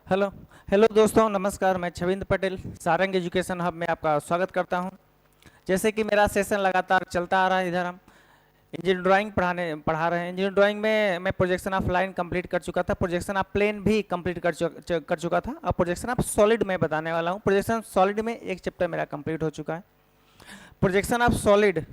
Hello hello दोस्तों, नमस्कार। मैं छविंद्र पटेल सारंग एजुकेशन हब में आपका स्वागत करता हूं। जैसे कि मेरा सेशन लगातार चलता आ रहा है, इधर हम इंजीनियरिंग ड्राइंग पढ़ा रहे हैं। इंजीनियरिंग ड्राइंग में मैं प्रोजेक्शन ऑफ लाइन कंप्लीट कर चुका था, प्रोजेक्शन ऑफ प्लेन भी कंप्लीट कर चुका था। अब प्रोजेक्शन ऑफ सॉलिड में बताने वाला हूं। प्रोजेक्शन सॉलिड में एक चैप्टर मेरा कंप्लीट हो चुका है। Projection of solid,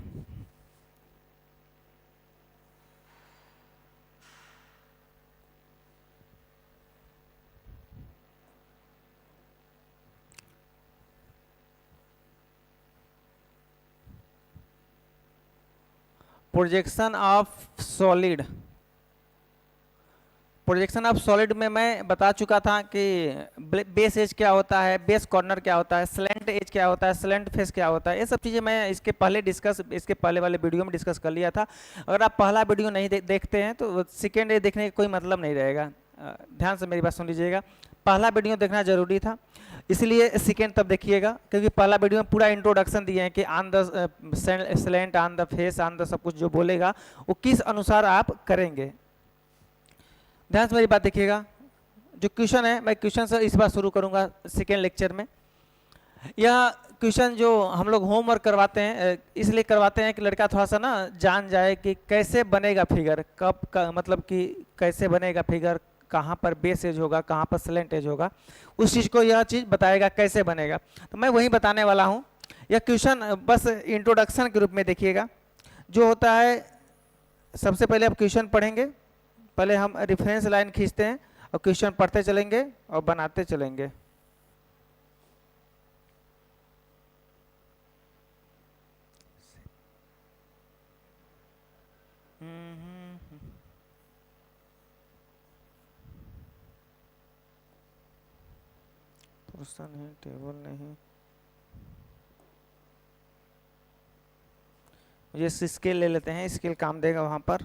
projection of solid, projection of solid में मैं बता चुका था कि बेस एज क्या होता है, बेस कॉर्नर क्या होता है, स्लैंट एज क्या होता है, स्लैंट फेस क्या होता है। ये सब चीज़ें मैं इसके पहले वाले वीडियो में डिस्कस कर लिया था। अगर आप पहला वीडियो नहीं देखते हैं तो सेकेंड देखने का कोई मतलब नहीं रहेगा। ध्यान से मेरी बात सुन लीजिएगा। पहला वीडियो देखना जरूरी था, इसलिए सेकेंड तब देखिएगा, क्योंकि पहला वीडियो में पूरा इंट्रोडक्शन दिए हैं कि on the slant, on the face, on the sub कुछ जो बोलेगा वो किस अनुसार आप करेंगे। ध्यान से मेरी बात देखिएगा। जो क्वेश्चन है, मैं क्वेश्चन से इस बार शुरू करूंगा सेकेंड लेक्चर में। यह क्वेश्चन जो हम लोग होमवर्क करवाते हैं, इसलिए करवाते हैं कि लड़का थोड़ा सा ना जान जाए कि कैसे बनेगा फिगर, मतलब कि कैसे बनेगा फिगर, कहाँ पर बेस एज होगा, कहाँ पर स्लैंट एज होगा, उस चीज़ को यह चीज़ बताएगा कैसे बनेगा। तो मैं वही बताने वाला हूँ। यह क्वेश्चन बस इंट्रोडक्शन के रूप में देखिएगा। जो होता है, सबसे पहले आप क्वेश्चन पढ़ेंगे, पहले हम रेफरेंस लाइन खींचते हैं और क्वेश्चन पढ़ते चलेंगे और बनाते चलेंगे। क्वेश्चन है, टेबल नहीं। ये स्केल ले लेते हैं, स्केल काम देगा वहां पर।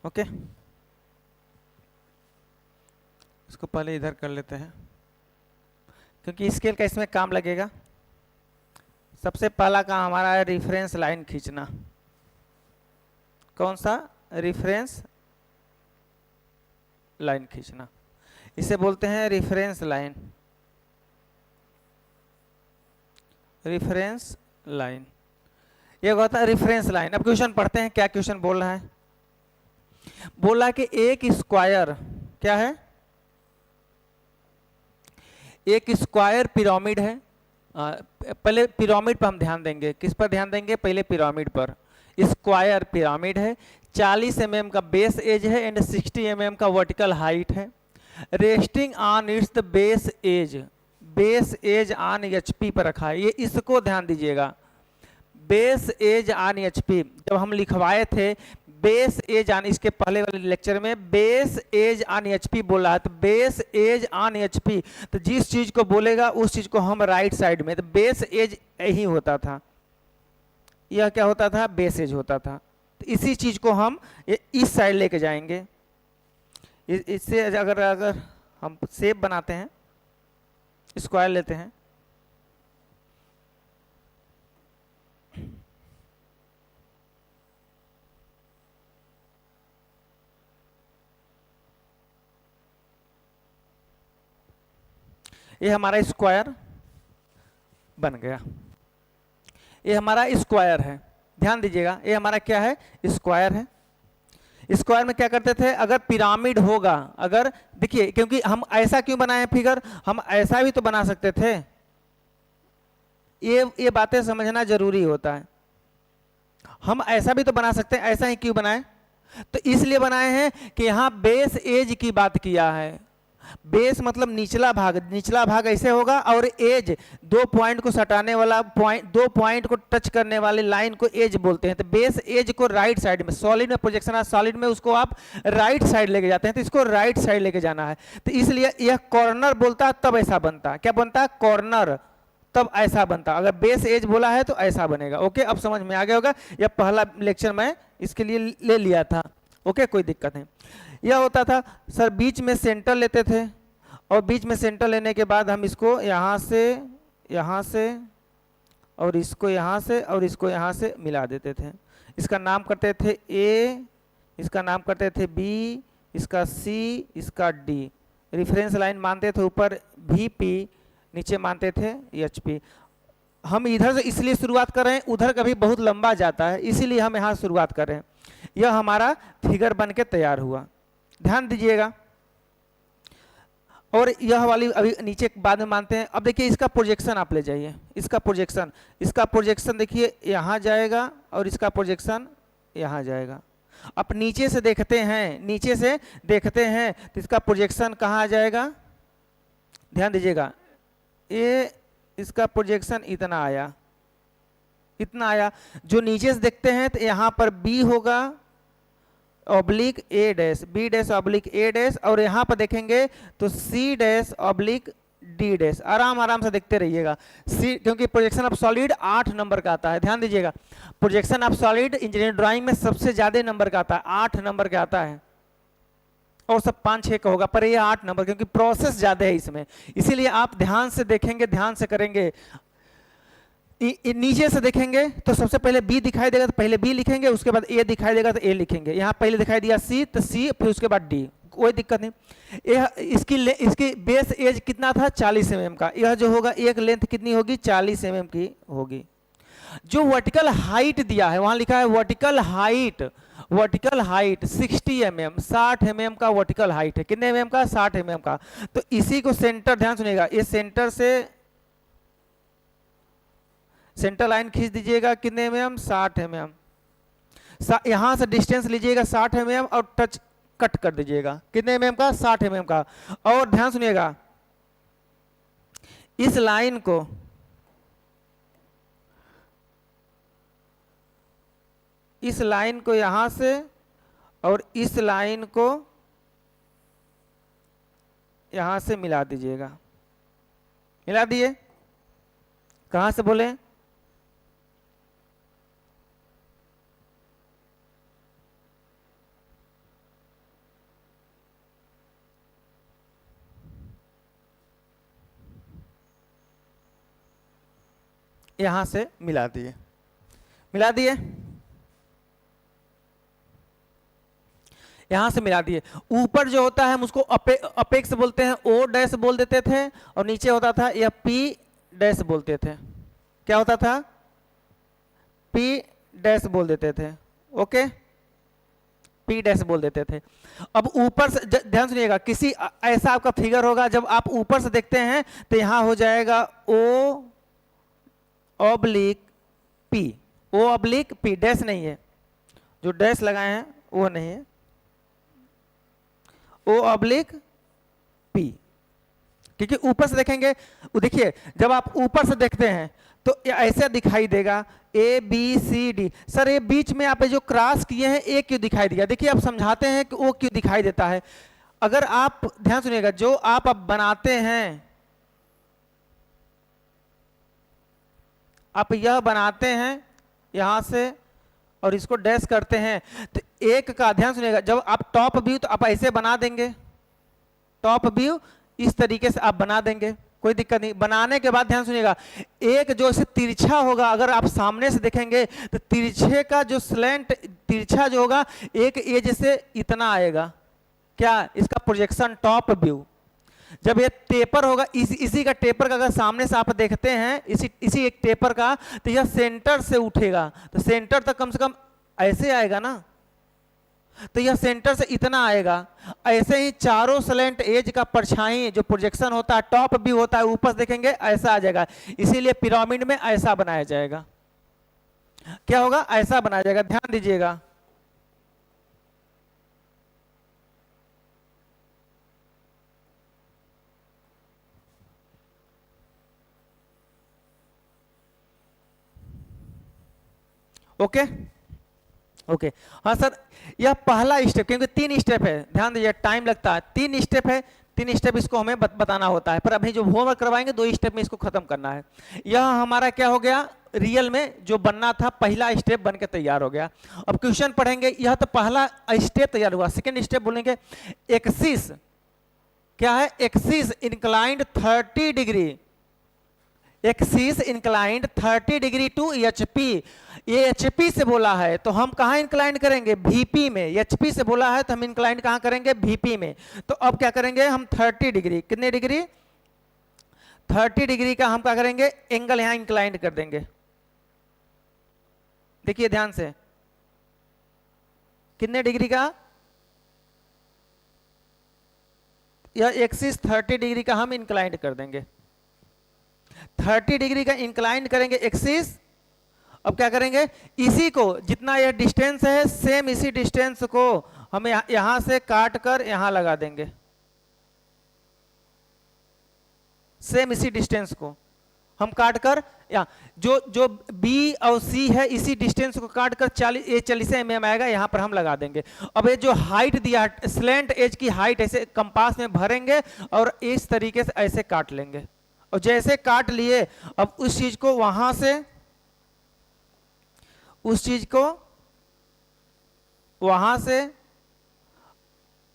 ओके, इसको पहले इधर कर लेते हैं, क्योंकि स्केल का इसमें काम लगेगा। सबसे पहला काम हमारा है रेफरेंस लाइन खींचना। कौन सा? रेफरेंस लाइन खींचना, इसे बोलते हैं रेफरेंस लाइन। रेफरेंस लाइन, ये होता है रेफरेंस लाइन। अब क्वेश्चन पढ़ते हैं, क्या क्वेश्चन बोल रहा है। बोला कि एक स्क्वायर, क्या है? एक स्क्वायर पिरामिड है। पहले पिरामिड पर हम ध्यान देंगे। किस पर ध्यान देंगे? पहले पिरामिड पर। स्क्वायर पिरामिड है, 40 mm का बेस एज है एंड 60 mm का वर्टिकल हाइट है। Resting on its the base edge on HP पर रखा है। ये इसको ध्यान दीजिएगा, बेस एज ऑन HP। जब हम लिखवाए थे बेस एज ऑन, इसके पहले वाले लेक्चर में बेस एज ऑन HP बोला है, तो बेस एज ऑन HP, तो जिस चीज को बोलेगा उस चीज को हम राइट साइड में, तो बेस एज यही होता था। यह क्या होता था? बेस एज होता था। तो इसी चीज को हम इस साइड लेके जाएंगे। इससे अगर हम शेप बनाते हैं, स्क्वायर लेते हैं, ये हमारा स्क्वायर बन गया। ये हमारा स्क्वायर है, ध्यान दीजिएगा। ये हमारा क्या है? स्क्वायर है। स्क्वायर में क्या करते थे? अगर पिरामिड होगा, अगर देखिए, क्योंकि हम ऐसा क्यों बनाए फिगर, हम ऐसा भी तो बना सकते थे। ये बातें समझना जरूरी होता है। हम ऐसा भी तो बना सकते हैं, ऐसा ही क्यों बनाए? तो इसलिए बनाए हैं कि यहां बेस एज की बात किया है। बेस मतलब निचला भाग ऐसे होगा, और एज दो पॉइंट को सटाने वाला पॉइंट, दो पॉइंट को टच करने वाले लाइन को एज बोलते हैं। तो बेस एज को राइट साइड में, सॉलिड में प्रोजेक्शन है, सॉलिड में उसको आप राइट साइड लेके जाते हैं, तो इसको राइट साइड लेके जाना है। तो इसलिए यह कॉर्नर बोलता है, तब ऐसा बनता है। क्या बनता है? कॉर्नर, तब ऐसा बनता। अगर बेस एज बोला है तो ऐसा बनेगा। ओके, अब समझ में आ गया होगा। यह पहला लेक्चर मैं इसके लिए ले लिया था। ओके, कोई दिक्कत नहीं। यह होता था सर, बीच में सेंटर लेते थे और बीच में सेंटर लेने के बाद हम इसको यहाँ से और इसको यहाँ से और इसको यहाँ से मिला देते थे। इसका नाम करते थे ए, इसका नाम करते थे बी, इसका सी, इसका डी। रेफरेंस लाइन मानते थे ऊपर वी पी, नीचे मानते थे एच पी। हम इधर से इसलिए शुरुआत कर रहे हैं, उधर कभी बहुत लंबा जाता है, इसीलिए हम यहाँ शुरुआत कर रहे हैं। यह हमारा फिगर बन के तैयार हुआ, ध्यान दीजिएगा। और यह वाली अभी नीचे बाद में मानते हैं। अब देखिए इसका प्रोजेक्शन आप ले जाइए, इसका प्रोजेक्शन देखिए यहाँ जाएगा और इसका प्रोजेक्शन यहाँ जाएगा। अब नीचे से देखते हैं तो इसका प्रोजेक्शन कहाँ आ जाएगा, ध्यान दीजिएगा। ये इसका प्रोजेक्शन इतना आया। जो नीचे से देखते हैं तो यहाँ पर बी होगा oblique A dash, B dash oblique A dash, और यहाँ पर देखेंगे तो C dash oblique D dash. आराम से देखते रहिएगा। सी, क्योंकि प्रोजेक्शन ऑफ सॉलिड 8 नंबर का आता है, ध्यान दीजिएगा। Projection of solid engineering drawing में सबसे ज्यादा नंबर का आता है, 8 नंबर का आता है, और सब 5-6 का होगा, पर ये 8 नंबर, क्योंकि प्रोसेस ज्यादा है इसमें। इसीलिए आप ध्यान से देखेंगे, ध्यान से करेंगे। नीचे से देखेंगे तो सबसे पहले बी दिखाई देगा तो पहले बी लिखेंगे, उसके बाद ए दिखाई देगा तो ए लिखेंगे। यहाँ पहले दिखाई दिया सी तो सी, फिर उसके बाद डी, कोई दिक्कत नहीं। इसकी बेस एज कितना था, 40 mm का। यह जो होगा एक लेंथ कितनी होगी, 40 mm की होगी। जो वर्टिकल हाइट दिया है, वहां लिखा है वर्टिकल हाइट 60 mm, 60 mm का वर्टिकल हाइट है। कितने mm का, 60 mm का। तो इसी को सेंटर, ध्यान सुनिएगा, ये सेंटर से सेंटर लाइन खींच दीजिएगा, कितने mm, 60 mm। यहां से डिस्टेंस लीजिएगा 60 mm और टच कट कर दीजिएगा, कितने mm का, 60 mm का। और ध्यान सुनिएगा, इस लाइन को यहां से और इस लाइन को यहां से मिला दीजिएगा। मिला दिए, कहां से बोले, यहां से मिला दिए। यहां से मिला दिए। ऊपर जो होता है हम उसको अपेक्स बोलते हैं, ओ डैश बोल देते थे, और नीचे होता था यह पी डैश बोलते थे। क्या होता था, पी डैश बोल देते थे, ओके, पी डैश बोल देते थे। अब ऊपर से ध्यान सुनिएगा, किसी ऐसा आपका फिगर होगा, जब आप ऊपर से देखते हैं तो यहां हो जाएगा ओ ऑब्लिक पी, ओ ऑब्लिक पी, डैश नहीं है, जो डैश लगाए हैं वो नहीं है, ओ ऑब्लिक पी। क्योंकि ऊपर से देखेंगे, देखिए जब आप ऊपर से देखते हैं तो ऐसा दिखाई देगा A B C D. Sir ये बीच में आप जो क्रॉस किए हैं ए क्यों दिखाई दिया, देखिए आप समझाते हैं कि वो क्यों दिखाई देता है। अगर आप ध्यान सुनिएगा, जो आप अब बनाते हैं, आप यह बनाते हैं यहां से और इसको डैश करते हैं, तो एक का ध्यान सुनिएगा, जब आप टॉप व्यू तो आप ऐसे बना देंगे, टॉप व्यू इस तरीके से आप बना देंगे, कोई दिक्कत नहीं। बनाने के बाद ध्यान सुनिएगा, एक जो इसे तिरछा होगा, अगर आप सामने से देखेंगे तो तिरछे का जो स्लैंट तिरछा जो होगा एक एज से इतना आएगा, क्या, इसका प्रोजेक्शन टॉप व्यू। जब ये टेपर होगा, इसी का टेपर का अगर सामने से आप देखते हैं, इसी एक टेपर का, तो यह सेंटर से उठेगा, तो सेंटर तक कम से कम ऐसे आएगा ना, तो यह सेंटर से इतना आएगा। ऐसे ही चारों स्लैंट एज का परछाई जो प्रोजेक्शन होता है, टॉप व्यू होता है, ऊपर से देखेंगे ऐसा आ जाएगा। इसीलिए पिरामिड में ऐसा बनाया जाएगा, क्या होगा, ऐसा बनाया जाएगा, ध्यान दीजिएगा। ओके ओके, हाँ सर, यह पहला स्टेप, क्योंकि 3 स्टेप है, ध्यान दीजिए, टाइम लगता है, 3 स्टेप है, 3 स्टेप इसको हमें बताना होता है, पर अभी जो होमवर्क करवाएंगे 2 स्टेप में इसको खत्म करना है। यह हमारा क्या हो गया, रियल में जो बनना था पहला स्टेप बन के तैयार हो गया। अब क्वेश्चन पढ़ेंगे, यह तो पहला स्टेप तैयार हुआ। सेकेंड स्टेप बोलेंगे, एक्सिस क्या है, axis inclined 30 degree, axis inclined 30 degree to HP. ये एचपी से बोला है तो हम कहाँ इंक्लाइंड करेंगे, वीपी में। एचपी से बोला है तो हम इंक्लाइंड कहाँ करेंगे, वीपी में। तो अब क्या करेंगे हम 30 डिग्री, कितने डिग्री, 30 डिग्री का हम क्या करेंगे, एंगल यहां इंक्लाइंड कर देंगे। देखिए ध्यान से, कितने डिग्री का, यह एक्सिस 30 डिग्री का हम इंक्लाइंड कर देंगे। 30 डिग्री का इंक्लाइंड करेंगे एक्सिस। अब क्या करेंगे, इसी को जितना यह डिस्टेंस है सेम इसी डिस्टेंस को हम यहां से काट कर यहां लगा देंगे, सेम इसी डिस्टेंस को हम काट कर यहाँ, जो बी और सी है इसी डिस्टेंस को काट कर 40 mm आएगा, यहां पर हम लगा देंगे। अब ये जो हाइट दिया, स्लैंट एज की हाइट ऐसे कंपास में भरेंगे और इस तरीके से ऐसे काट लेंगे। और जैसे काट लिए, अब उस चीज को वहां से उस चीज को वहां से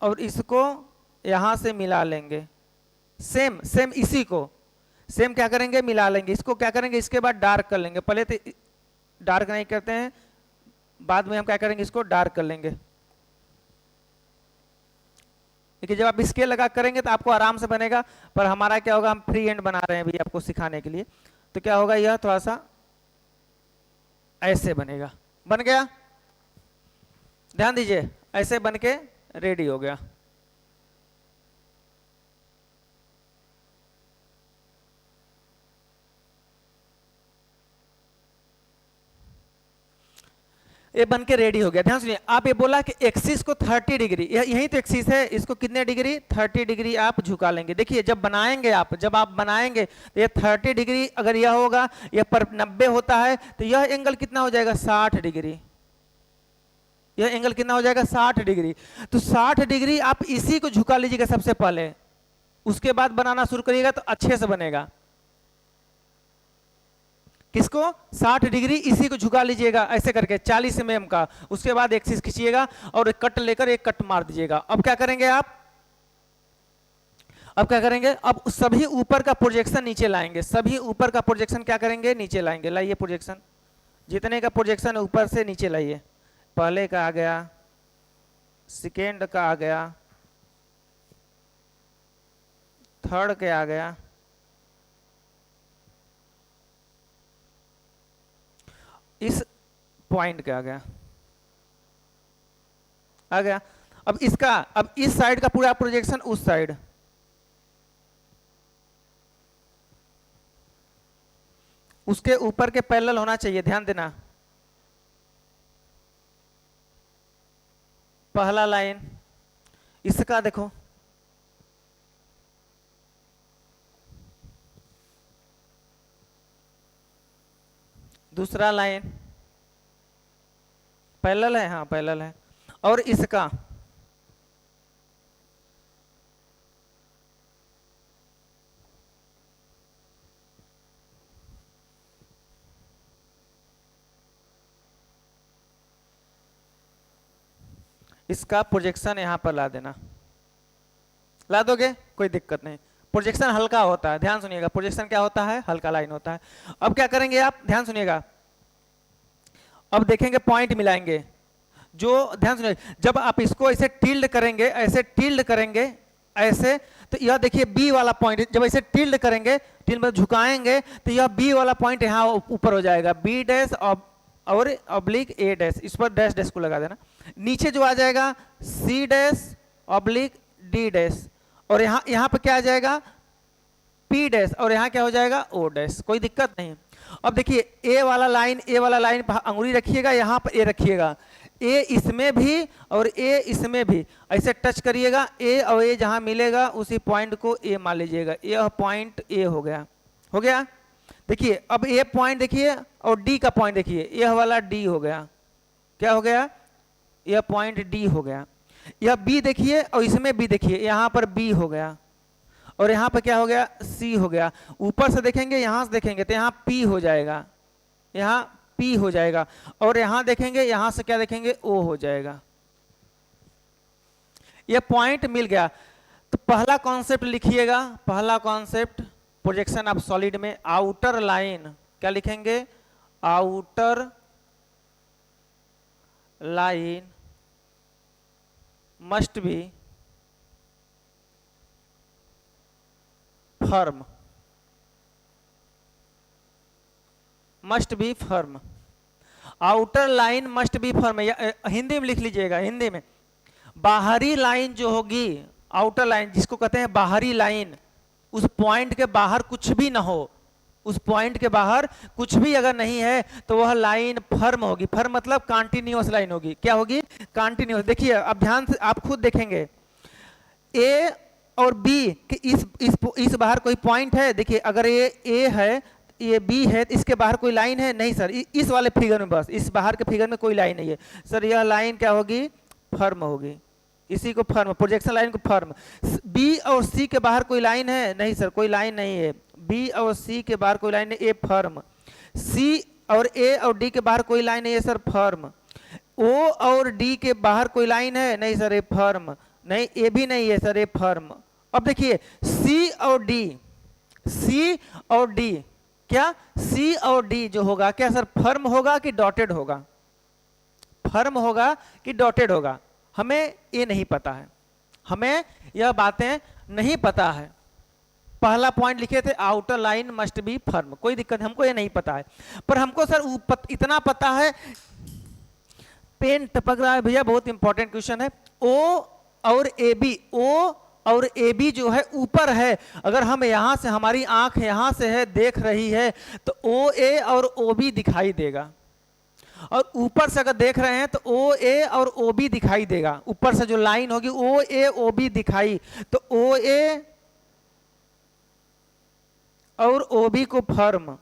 और इसको यहां से मिला लेंगे, सेम सेम इसी को सेम क्या करेंगे, मिला लेंगे। इसको क्या करेंगे, इसके बाद डार्क कर लेंगे। पहले तो डार्क नहीं करते हैं, बाद में हम क्या करेंगे, इसको डार्क कर लेंगे। देखिए जब आप स्केल लगा करेंगे तो आपको आराम से बनेगा, पर हमारा क्या होगा, हम फ्री हैंड बना रहे हैं भी आपको सिखाने के लिए, तो क्या होगा, यह थोड़ा सा ऐसे बनेगा। बन गया, ध्यान दीजिए, ऐसे बन के रेडी हो गया। ये बन के रेडी हो गया। ध्यान सुनिए, आप ये बोला कि एक्सिस को 30 डिग्री, यही तो एक्सिस है, इसको कितने डिग्री, 30 डिग्री आप झुका लेंगे। देखिए जब बनाएंगे आप, जब आप बनाएंगे तो ये 30 डिग्री अगर यह होगा, यह पर 90 होता है तो यह एंगल कितना हो जाएगा, 60 डिग्री। यह एंगल कितना हो जाएगा, 60 डिग्री। तो 60 डिग्री आप इसी को झुका लीजिएगा सबसे पहले, उसके बाद बनाना शुरू करिएगा तो अच्छे से बनेगा। किसको, 60 डिग्री, इसी को झुका लीजिएगा ऐसे करके 40 mm का। उसके बाद एक्सिस खींचिएगा और एक कट लेकर एक कट मार दीजिएगा। अब क्या करेंगे आप, अब क्या करेंगे, अब सभी ऊपर का प्रोजेक्शन नीचे लाएंगे। सभी ऊपर का प्रोजेक्शन क्या करेंगे, नीचे लाएंगे। लाइए प्रोजेक्शन, जितने का प्रोजेक्शन ऊपर से नीचे लाइए। पहले का आ गया, सेकेंड का आ गया, थर्ड के आ गया, इस पॉइंट का आ गया, आ गया। अब इसका, अब इस साइड का पूरा प्रोजेक्शन उस साइड, उसके ऊपर के पैरेलल होना चाहिए, ध्यान देना। पहला लाइन इसका देखो, दूसरा लाइन पैरेलल है, हाँ पैरेलल है। और इसका इसका प्रोजेक्शन यहां पर ला देना, ला दोगे कोई दिक्कत नहीं। प्रोजेक्शन हल्का होता है, ध्यान सुनिएगा, प्रोजेक्शन क्या होता है, हल्का लाइन होता है। अब क्या करेंगे आप, ध्यान सुनिएगा, अब देखेंगे पॉइंट मिलाएंगे। जो ध्यान सुनिए, जब आप इसको ऐसे टिल्ड करेंगे, ऐसे टिल्ड करेंगे ऐसे, तो यह देखिए बी वाला पॉइंट, जब ऐसे टिल्ड करेंगे, टिल्ड में झुकाएंगे तो यह बी वाला पॉइंट यहाँ ऊपर हो जाएगा, बी डैश और ऑब्लिक ए डैश, इस पर डैश डैश को लगा देना। नीचे जो आ जाएगा C dash oblique D dash, और यहाँ पे क्या आ जाएगा, पी डैश, और यहाँ क्या हो जाएगा, ओ डैश। कोई दिक्कत नहीं। अब देखिए ए वाला लाइन पर अंगुली रखिएगा, यहाँ पर ए रखिएगा, ए इसमें भी और ए इसमें भी ऐसे टच करिएगा। ए और ए जहां मिलेगा उसी पॉइंट को ए मान लीजिएगा, यह पॉइंट ए हो गया, हो गया। देखिए अब ए पॉइंट देखिए और डी का पॉइंट देखिए, यह वाला डी हो गया, क्या हो गया, यह पॉइंट डी हो गया। यह बी देखिए और इसमें बी देखिए, यहां पर बी हो गया और यहां पर क्या हो गया, सी हो गया। ऊपर से देखेंगे, यहां से देखेंगे तो यहाँ पी हो जाएगा, यहाँ पी हो जाएगा, और यहां देखेंगे, यहां से क्या देखेंगे, ओ हो जाएगा। यह पॉइंट मिल गया। तो पहला कॉन्सेप्ट लिखिएगा, पहला कॉन्सेप्ट प्रोजेक्शन ऑफ सॉलिड में आउटर लाइन, क्या लिखेंगे, outer line must be firm, must be firm, outer line must be firm. Hindi में लिख लीजिएगा, हिंदी में बाहरी लाइन जो होगी, आउटर लाइन जिसको कहते हैं बाहरी लाइन, उस पॉइंट के बाहर कुछ भी ना हो, उस पॉइंट के बाहर कुछ भी अगर नहीं है तो वह लाइन फर्म होगी। फर्म मतलब कंटिन्यूअस लाइन होगी। क्या होगी, कंटिन्यूअस। देखिए अब ध्यान से आप खुद देखेंगे, ए और बी कि इस बाहर कोई पॉइंट है, देखिए अगर ये ए है, ये बी है, तो इसके बाहर कोई लाइन है नहीं सर, इस वाले फिगर में, बस इस बाहर के फिगर में कोई लाइन नहीं है सर, यह लाइन क्या होगी, फर्म होगी, इसी को फर्म, प्रोजेक्शन लाइन को फर्म। बी और सी के बाहर कोई लाइन है नहीं सर, कोई लाइन नहीं है, बी और सी के बाहर कोई लाइन नहीं, ए फर्म। सी और ए और डी के बाहर कोई लाइन नहीं है सर, फर्म। ओ और डी के बाहर कोई लाइन है नहीं सर, ए फर्म। नहीं, ए भी नहीं है सर, ए फर्म। अब देखिए सी और डी, सी और डी, क्या सी और डी जो होगा क्या सर, फर्म होगा कि डॉटेड होगा, फर्म होगा कि डॉटेड होगा, हमें ये नहीं पता है, हमें यह बातें नहीं पता है। पहला पॉइंट लिखे थे outer line must be firm, कोई दिक्कत नहीं, हमको ये नहीं पता है, पर हमको सर इतना पता है, पेन टपक रहा है भैया, बहुत इंपॉर्टेंट क्वेश्चन है। ओ और ए बी, ओ और ए बी जो है ऊपर है, अगर हम यहां से, हमारी आंख यहां से है देख रही है तो ओ ए और ओ बी दिखाई देगा, और ऊपर से अगर देख रहे हैं तो ओ ए और ओ बी दिखाई देगा, ऊपर से जो लाइन होगी ओ ए ओ बी दिखाई, तो ओ ए और ओ बी को फर्म,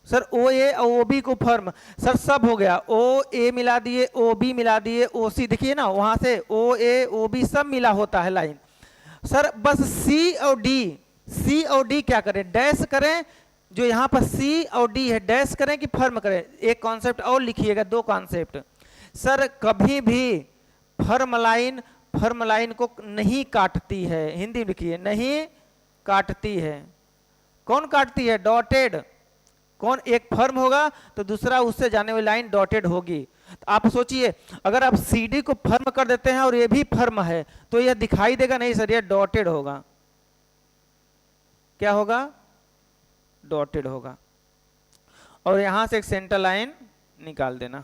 सर ओ ए और ओ बी को फर्म, सर सब हो गया, ओ ए मिला दिए, ओ बी मिला दिए, ओ सी, देखिए ना वहां से ओ ए ओ बी सब मिला होता है लाइन। सर बस सी और डी, सी और डी क्या करें, डैश करें, जो यहाँ पर सी और डी है डैश करें कि फर्म करें। एक कॉन्सेप्ट और लिखिएगा, दो कॉन्सेप्ट, सर कभी भी फर्म लाइन को नहीं काटती है, हिंदी में लिखिए, नहीं काटती है। कौन काटती है, डॉटेड। कौन, एक फर्म होगा तो दूसरा उससे जाने वाली लाइन डॉटेड होगी। तो आप सोचिए अगर आप सी डी को फर्म कर देते हैं और ये भी फर्म है तो यह दिखाई देगा नहीं सर, यह डॉटेड होगा, क्या होगा, डॉटेड होगा। और यहां से एक सेंटर लाइन निकाल देना,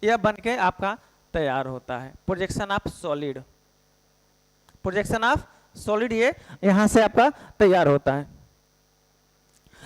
यह बन के आपका तैयार होता है projection of solid, projection of solid ये यहां से आपका तैयार होता है।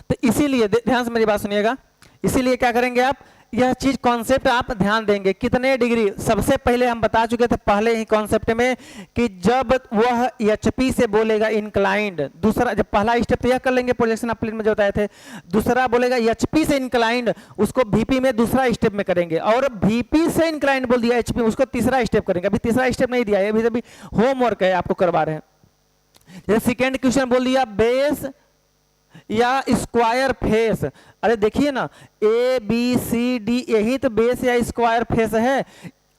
तो इसीलिए ध्यान से मेरी बात सुनिएगा, इसीलिए क्या करेंगे आप, यह चीज कॉन्सेप्ट आप ध्यान देंगे, कितने डिग्री, सबसे पहले हम बता चुके थे पहले ही कॉन्सेप्ट में कि जब वह एचपी से बोलेगा इंक्लाइंड, दूसरा जब पहला स्टेप तो यह कर लेंगे प्रोजेक्शन ऑफ प्लेन में जो बताए थे, दूसरा बोलेगा एचपी से इंक्लाइंड, उसको वीपी में दूसरा स्टेप में करेंगे, और वीपी से इंक्लाइंड बोल दिया एचपी, उसको तीसरा स्टेप करेंगे। अभी तीसरा स्टेप नहीं दिया है, अभी होमवर्क है आपको करवा रहे हैं। जैसे सेकेंड क्वेश्चन बोल दिया बेस या स्क्वायर फेस, अरे देखिए ना ए बी सी डी, यही तो बेस या स्क्वायर फेस है,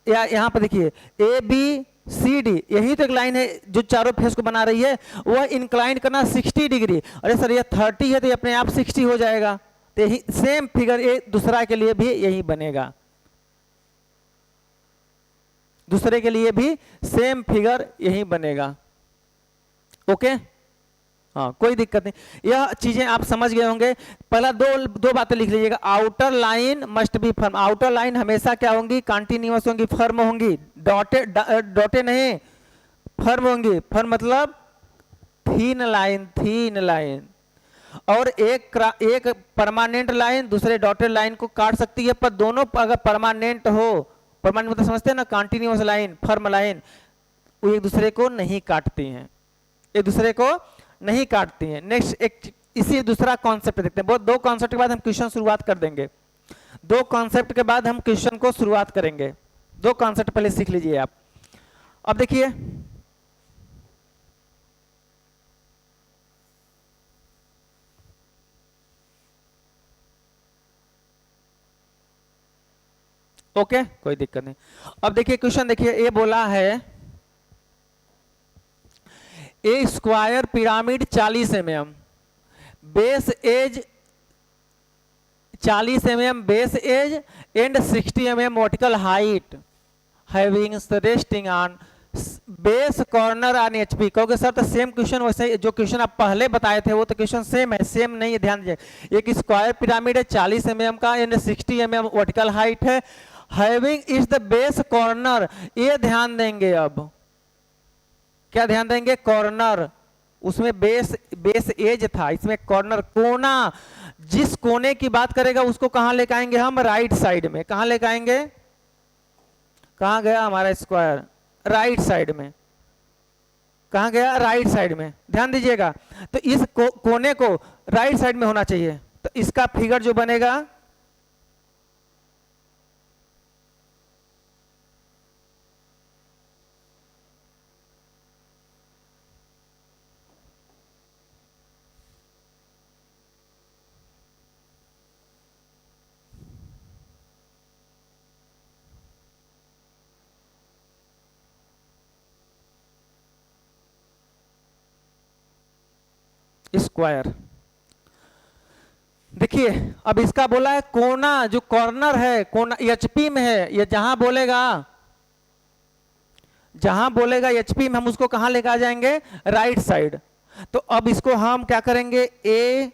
या यहाँ पर देखिए ए बी सी डी, यही तो एक लाइन है जो चारों फेस को बना रही है, वह इंक्लाइन करना 60 डिग्री। अरे सर ये 30 है तो ये अपने आप 60 हो जाएगा, तो यही सेम फिगर ये दूसरा के लिए भी यही बनेगा, दूसरे के लिए भी सेम फिगर यही बनेगा। ओके, हाँ कोई दिक्कत नहीं, यह चीजें आप समझ गए होंगे। पहला दो बातें लिख लीजिएगा, outer line must be firm, outer line हमेशा क्या होंगी, कंटिन्यूअस होंगी, फर्म होंगी, डॉटे नहीं, फर्म होंगी। फर्म मतलब थीन लाइन, थीन लाइन, और एक परमानेंट लाइन दूसरे डॉटेड लाइन को काट सकती है, पर दोनों अगर परमानेंट हो, परमानेंट मतलब समझते हैं ना, कंटिन्यूअस लाइन, फर्म लाइन, वो एक दूसरे को नहीं काटती हैं, एक दूसरे को नहीं काटती हैं। नेक्स्ट एक इसी दूसरा कॉन्सेप्ट देखते हैं, बहुत दो कॉन्सेप्ट के बाद हम क्वेश्चन शुरुआत कर देंगे, दो कॉन्सेप्ट के बाद हम क्वेश्चन को शुरुआत करेंगे, दो कॉन्सेप्ट पहले सीख लीजिए आप। अब देखिए ओके, कोई दिक्कत नहीं। अब देखिए क्वेश्चन, देखिए ये बोला है a square pyramid 40 mm, base edge 40 mm base edge and 60 mm vertical height, having resting on base corner on HP. कहोगे सर तो सेम क्वेश्चन वैसे जो क्वेश्चन आप पहले बताए थे वो तो क्वेश्चन सेम है। सेम नहीं है, ध्यान दीजिए। एक स्क्वायर पिरामिड है 40 mm का एंड 60 mm वर्टिकल हाइट है, having is the base corner. ये ध्यान देंगे, अब क्या ध्यान देंगे? कॉर्नर, उसमें बेस एज था, इसमें कॉर्नर, कोना। जिस कोने की बात करेगा उसको कहां लेकर आएंगे हम? राइट साइड में। कहां लेकर आएंगे? कहां गया हमारा स्क्वायर? राइट साइड में। कहां गया? राइट साइड में। ध्यान दीजिएगा, तो इस कोने को राइट साइड में होना चाहिए। तो इसका फिगर जो बनेगा, स्क्वायर। देखिए अब इसका बोला है कोना, जो कॉर्नर है कोना एचपी में है। ये जहां बोलेगा एचपी में, हम उसको कहां लेकर आ जाएंगे? Right side. तो अब इसको हम क्या करेंगे? ए,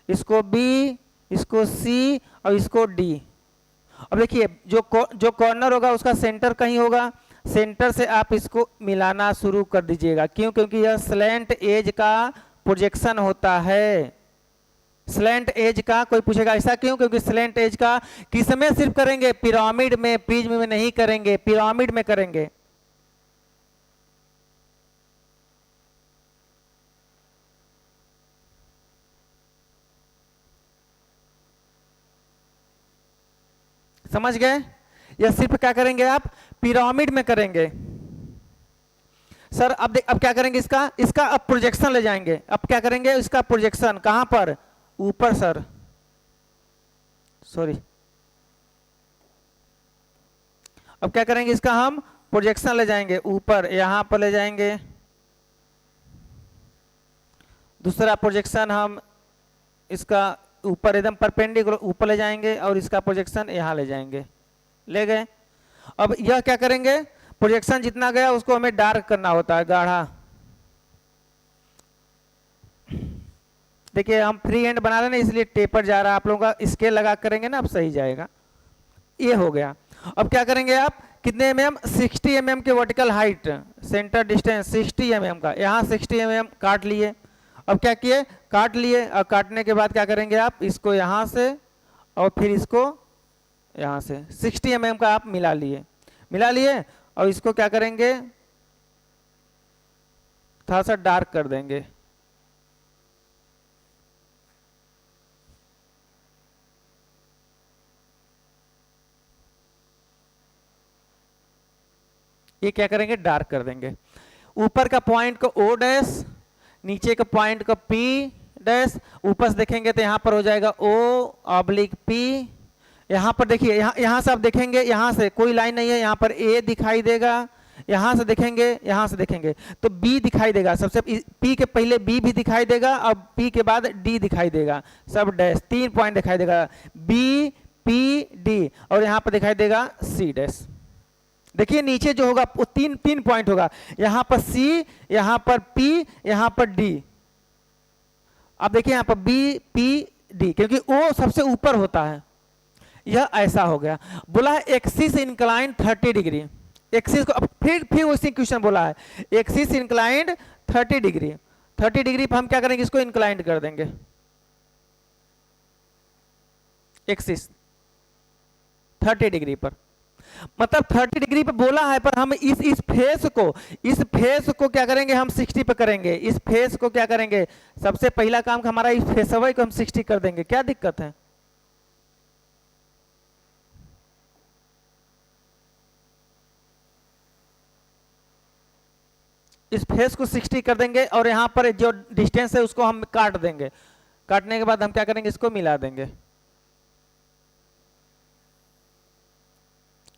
इसको बी, इसको सी और इसको डी। अब देखिए जो कॉर्नर होगा उसका सेंटर कहीं होगा, सेंटर से आप इसको मिलाना शुरू कर दीजिएगा। क्यों? क्योंकि यह स्लैंट एज का प्रोजेक्शन होता है। स्लैंट एज का, कोई पूछेगा ऐसा क्यों? क्योंकि स्लैंट एज का किसमें सिर्फ करेंगे? पिरामिड में, प्रिज्म में नहीं करेंगे, पिरामिड में करेंगे। समझ गए? या सिर्फ क्या करेंगे आप? पिरामिड में करेंगे। सर अब क्या करेंगे? इसका अब प्रोजेक्शन ले जाएंगे। अब क्या करेंगे? इसका प्रोजेक्शन कहां पर? ऊपर सर, सॉरी। अब क्या करेंगे? इसका हम प्रोजेक्शन ले जाएंगे ऊपर, यहां पर ले जाएंगे। दूसरा प्रोजेक्शन हम इसका ऊपर एकदम परपेंडिकुलर ऊपर ले जाएंगे और इसका प्रोजेक्शन यहां ले जाएंगे। ले गए। अब यह क्या करेंगे? प्रोजेक्शन जितना गया उसको हमें डार्क करना होता है, गाढ़ा। देखिए हम फ्री हैंड बना रहे हैं ना, इसलिए टेपर जा रहा है। आप लोगों का स्केल लगा करेंगे ना, अब सही जाएगा। ये हो गया। अब क्या करेंगे आप? कितने mm? 60 mm के vertical height, centre distance 60 mm का, यहाँ 60 mm काट लिए। अब क्या किए? काट लिए। और काटने के बाद क्या करेंगे आप? इसको यहाँ से और फिर इसको यहाँ से 60 mm का आप मिला लिए और इसको क्या करेंगे? थोड़ा सा डार्क कर देंगे। ये क्या करेंगे? डार्क कर देंगे। ऊपर का पॉइंट को ओ डैश, नीचे का पॉइंट को पी डैश। ऊपर से देखेंगे तो यहाँ पर हो जाएगा ओ ऑब्लिक पी। यहाँ पर देखिए, यहाँ से आप देखेंगे, यहाँ से कोई लाइन नहीं है, यहाँ पर ए दिखाई देगा। यहाँ से देखेंगे तो बी दिखाई देगा। सबसे पी के पहले बी भी दिखाई देगा और पी के बाद डी दिखाई देगा। सब डैश 3 पॉइंट दिखाई देगा, बी पी डी। और यहाँ पर दिखाई देगा सी डैश। देखिए नीचे जो होगा वो तीन पॉइंट होगा। यहां पर सी, यहां पर पी, यहां पर डी। अब देखिए यहां पर बी पी डी, क्योंकि ओ सबसे ऊपर होता है। यह ऐसा हो गया। बोला है एक्सिस इंक्लाइंड 30 डिग्री। एक्सिस को अब फिर उसी क्वेश्चन बोला है, एक्सिस इंक्लाइंड 30 डिग्री। 30 डिग्री पर हम क्या करेंगे? इसको इंक्लाइंड कर देंगे। एक्सिस 30 डिग्री पर, मतलब 30 डिग्री पे बोला है, पर हम इस फेस को क्या करेंगे? हम 60 पे करेंगे। इस फेस को क्या करेंगे? सबसे पहला काम हमारा इस फेसवै को हम 60 कर देंगे। क्या दिक्कत है? इस फेस को 60 कर देंगे और यहां पर जो डिस्टेंस है उसको हम काट देंगे। काटने के बाद हम क्या करेंगे? इसको मिला देंगे।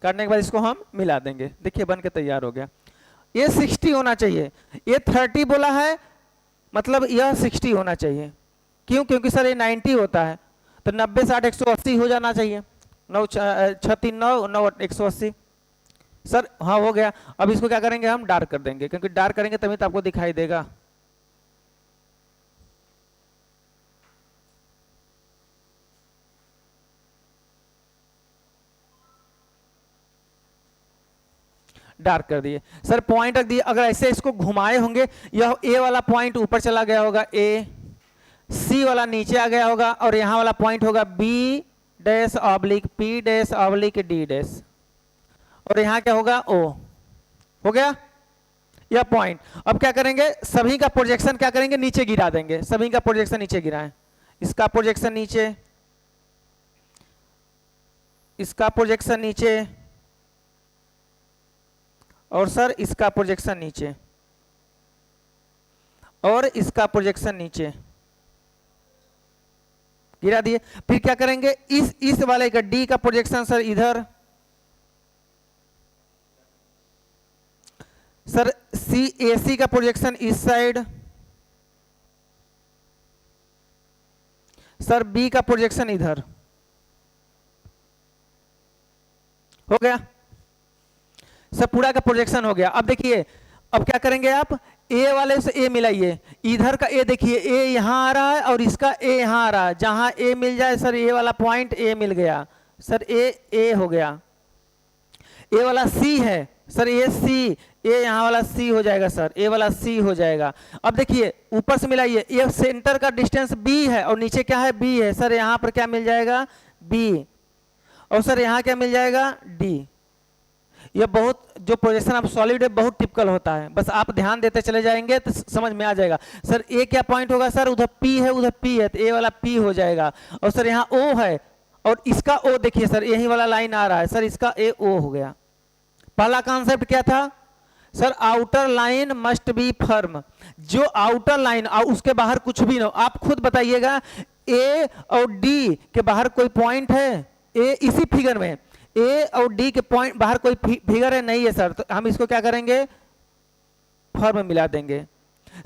काटने के बाद इसको हम मिला देंगे। देखिए बन के तैयार हो गया। ये 60 होना चाहिए, ये 30 बोला है, मतलब यह 60 होना चाहिए। क्यों? क्योंकि सर ये 90 होता है, तो 90 60 180 हो जाना चाहिए। 9 6 3 9 9 180 सर। हाँ हो गया। अब इसको क्या करेंगे, हम डार्क कर देंगे, क्योंकि डार्क करेंगे तभी तो आपको दिखाई देगा। डार्क कर दिए सर, पॉइंट रख दिए। अगर ऐसे इसको घुमाए होंगे, यह ए वाला पॉइंट ऊपर चला गया होगा, ए, सी वाला नीचे आ गया होगा, और यहां वाला पॉइंट होगा B dash oblique P dash oblique D dash, और यहां क्या होगा, ओ। हो गया यह पॉइंट। अब क्या करेंगे, सभी का प्रोजेक्शन क्या करेंगे, नीचे गिरा देंगे। सभी का प्रोजेक्शन नीचे गिराएं। इसका प्रोजेक्शन नीचे, इसका प्रोजेक्शन नीचे, और सर इसका प्रोजेक्शन नीचे, और इसका प्रोजेक्शन नीचे गिरा दिए। फिर क्या करेंगे, इस वाले का डी का प्रोजेक्शन सर इधर, सर सी ए सी का प्रोजेक्शन इस साइड, सर बी का प्रोजेक्शन इधर। हो गया सर, पूरा का प्रोजेक्शन हो गया। अब देखिए, अब क्या करेंगे आप, ए वाले से ए मिलाइए। इधर का ए देखिए, ए यहां आ रहा है और इसका ए यहां आ रहा है। जहां ए मिल जाए सर, ए वाला पॉइंट ए मिल गया सर, ए हो गया। ए वाला सी है सर, ए सी, ए यहां वाला सी हो जाएगा सर, ए वाला सी हो जाएगा। अब देखिए ऊपर से मिलाइए, ये सेंटर का डिस्टेंस बी है और नीचे क्या है, बी है सर। यहां पर क्या मिल जाएगा, बी, और सर यहां क्या मिल जाएगा, डी। ये बहुत, जो प्रोजेक्शन ऑफ सॉलिड है बहुत टिपिकल होता है, बस आप ध्यान देते चले जाएंगे तो समझ में आ जाएगा। सर ए क्या पॉइंट होगा सर, उधर पी है, उधर पी है, तो ए वाला पी हो जाएगा। और सर यहाँ ओ है, और इसका ओ देखिए सर, यही वाला लाइन आ रहा है सर, इसका ए ओ हो गया। पहला कॉन्सेप्ट क्या था sir, outer line must be firm. जो आउटर लाइन, उसके बाहर कुछ भी ना हो। आप खुद बताइएगा, ए और डी के बाहर कोई पॉइंट है, ए इसी फिगर में ए और डी के पॉइंट बाहर कोई फिगर है, नहीं है सर। तो हम इसको क्या करेंगे, फर्म मिला देंगे।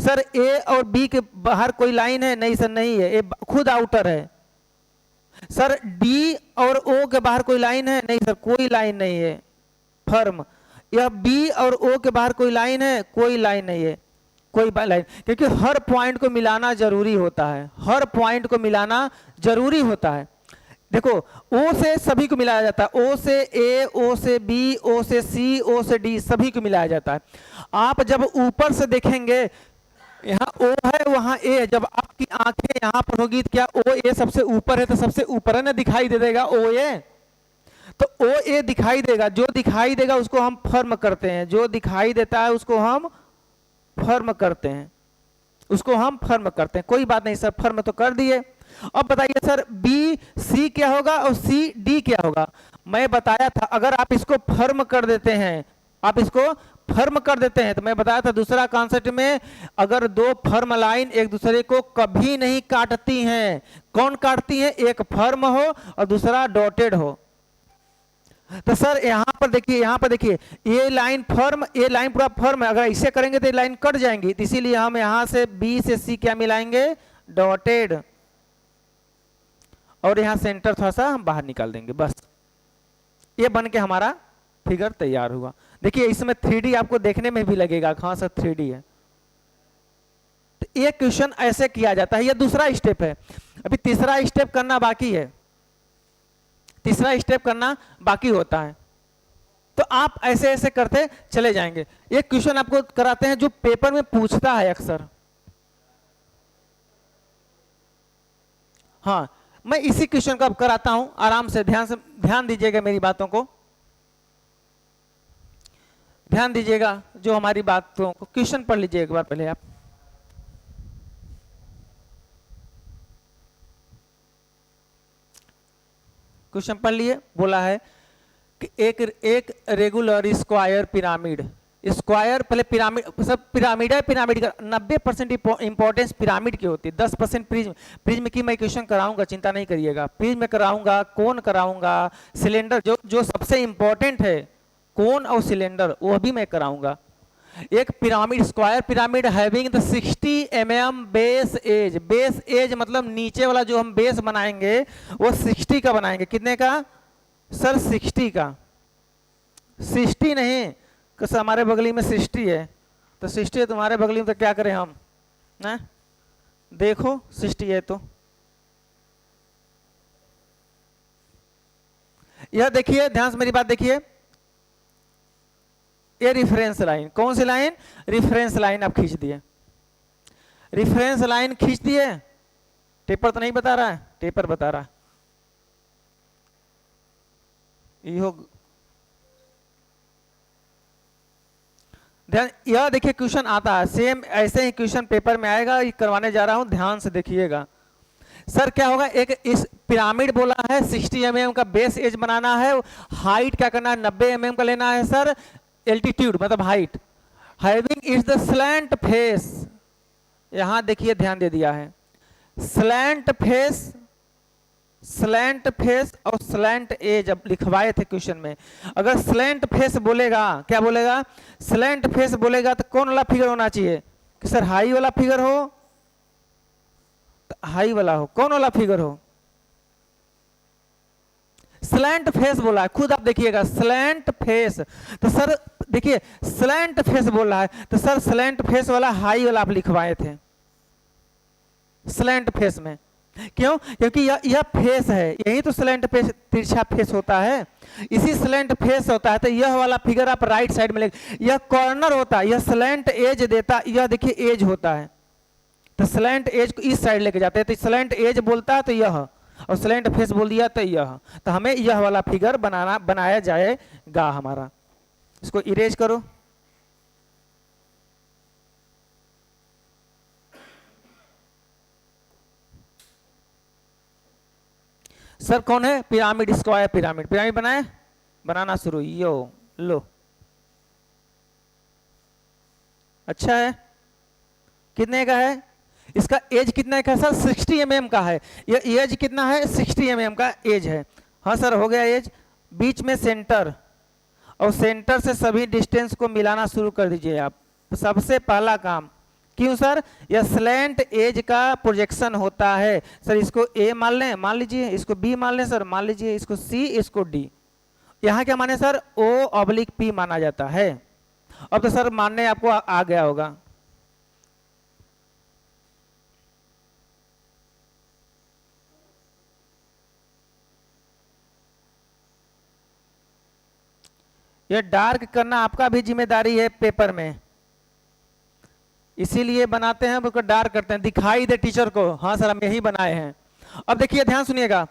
सर ए और बी के बाहर कोई लाइन है, नहीं सर, नहीं है, ए खुद आउटर है। सर डी और ओ के बाहर कोई लाइन है, नहीं सर, कोई लाइन नहीं है, फर्म। यह बी और ओ के बाहर कोई लाइन है, कोई लाइन नहीं है, कोई लाइन, क्योंकि हर पॉइंट को मिलाना जरूरी होता है, हर पॉइंट को मिलाना जरूरी होता है। देखो ओ से सभी को मिलाया जाता है, ओ से ए, ओ से बी, ओ से सी, ओ से डी, सभी को मिलाया जाता है। आप जब ऊपर से देखेंगे, यहाँ ओ है वहां ए है, जब आपकी आंखें यहाँ पर होगी तो क्या ओ ए सबसे ऊपर है, तो सबसे ऊपर है ना, दिखाई दे देगा ओ ए, तो ओ ए दिखाई देगा। जो दिखाई देगा उसको हम फर्म करते हैं, जो दिखाई देता है उसको हम फर्म करते हैं, उसको हम फर्म करते हैं। कोई बात नहीं सर, फर्म तो कर दिए। अब बताइए सर, बी सी क्या होगा और सी डी क्या होगा। मैं बताया था, अगर आप इसको फर्म कर देते हैं, आप इसको फर्म कर देते हैं, तो मैं बताया था दूसरा कॉन्सेप्ट में, अगर दो फर्म लाइन एक दूसरे को कभी नहीं काटती हैं। कौन काटती है, एक फर्म हो और दूसरा डॉटेड हो। तो सर यहां पर देखिए, यहां पर देखिए, ये लाइन फर्म, ये लाइन पूरा फर्म है। अगर ऐसे करेंगे तो ये लाइन कट जाएंगी, तो इसीलिए हम यहां से बी से सी क्या मिलाएंगे, डॉटेड, और यहां सेंटर थोड़ा सा हम बाहर निकाल देंगे, बस। ये बन के हमारा फिगर तैयार हुआ। देखिए इसमें 3D आपको देखने में भी लगेगा, हाँ सर 3D है। तो ये क्वेश्चन ऐसे किया जाता है, ये दूसरा स्टेप है। अभी तीसरा स्टेप करना बाकी है, तीसरा स्टेप करना बाकी होता है। तो आप ऐसे ऐसे करते चले जाएंगे। एक क्वेश्चन आपको कराते हैं जो पेपर में पूछता है अक्सर। हाँ, मैं इसी क्वेश्चन को अब कराता हूं, आराम से ध्यान दीजिएगा, मेरी बातों को ध्यान दीजिएगा, जो हमारी बातों को क्वेश्चन पढ़ लीजिए एक बार पहले आप। क्वेश्चन पढ़ लिए। बोला है कि एक रेगुलर स्क्वायर पिरामिड स्क्वायर पहले पिरामिड, सब पिरामिड है, पिरामिड का 90% इंपॉर्टेंस पिरामिड की होती है, 10% प्रिज्म। प्रिज्म की मैं क्वेश्चन कराऊंगा, चिंता नहीं करिएगा। प्रिज्म कराऊंगा, कोन कराऊंगा, सिलेंडर, जो जो सबसे इंपॉर्टेंट है कोन और सिलेंडर, वो भी मैं कराऊंगा। एक pyramid, square pyramid having the 60 mm base edge. Base edge मतलब नीचे वाला जो हम बेस बनाएंगे वो 60 का बनाएंगे। कितने का सर? 60 का। 60 नहीं, कैसे हमारे बगली में 60 है, तो 60 है तुम्हारे बगली में, तो क्या करें हम ना? देखो 60 है तो यह देखिए, ध्यान से मेरी बात देखिए, ये रिफरेंस लाइन, कौन सी लाइन? रिफरेंस लाइन आप खींच दिए। रिफरेंस लाइन खींच दिए, टेपर तो नहीं बता रहा है, टेपर बता रहा है। ध्यान, यह देखिए क्वेश्चन आता है, सेम ऐसे ही क्वेश्चन पेपर में आएगा, ये करवाने जा रहा हूं, ध्यान से देखिएगा। सर क्या होगा, एक इस पिरामिड बोला है 60 mm का बेस एज बनाना है, हाइट क्या करना है? 90 mm का लेना है सर, एल्टीट्यूड मतलब height. Having is the slant face, यहां देखिए ध्यान दे दिया है, स्लैंट फेस, स्लैंट फेस और स्लैंट एज अब लिखवाए थे क्वेश्चन में। अगर स्लैंट फेस बोलेगा, क्या बोलेगा? स्लैंट फेस बोलेगा तो कौन वाला फिगर होना चाहिए? कि सर हाई वाला फिगर हो, तो हाई वाला हो, कौन वाला फिगर हो? स्लैंट फेस बोला है, खुद आप देखिएगा, स्लैंट फेस। तो सर देखिए स्लैंट फेस बोल रहा है, तो सर स्लैंट फेस वाला हाई वाला आप लिखवाए थे स्लैंट फेस में। क्यों? क्योंकि यह फेस है, यही तो स्लैंट फेस, तिरछा फेस होता है, इसी स्लैंट फेस होता है। तो यह वाला फिगर आप राइट साइड में ले, यह कॉर्नर होता है, यह स्लैंट एज देता, यह देखिए एज होता है, तो स्लैंट एज को इस साइड लेके जाते हैं, तो स्लैंट एज बोलता है तो यह, और स्लैंट फेस बोल दिया तो यह, तो हमें यह वाला फिगर बनाया जाएगा हमारा। इसको इरेज करो। सर कौन है? Pyramid, square pyramid. पिरामिड बनाए, बनाना शुरू, यो लो, अच्छा है। कितने का है? इसका एज कितना का सर? 60 mm का है। ये एज कितना है? 60 mm का एज है। हाँ सर हो गया एज। बीच में सेंटर, और सेंटर से सभी डिस्टेंस को मिलाना शुरू कर दीजिए आप, सबसे पहला काम। क्यों सर? यह स्लैंट एज का प्रोजेक्शन होता है। सर इसको ए मान लें, मान लीजिए, इसको बी मान लें सर, मान लीजिए, इसको सी, इसको डी। यहाँ क्या माने सर? O/P माना जाता है। अब तो सर मानने आपको आ गया होगा। ये डार्क करना आपका भी जिम्मेदारी है पेपर में, इसीलिए बनाते हैं, उसको डार्क करते हैं, दिखाई दे टीचर को, हाँ सर हम यही बनाए हैं। अब देखिए ध्यान सुनिएगा,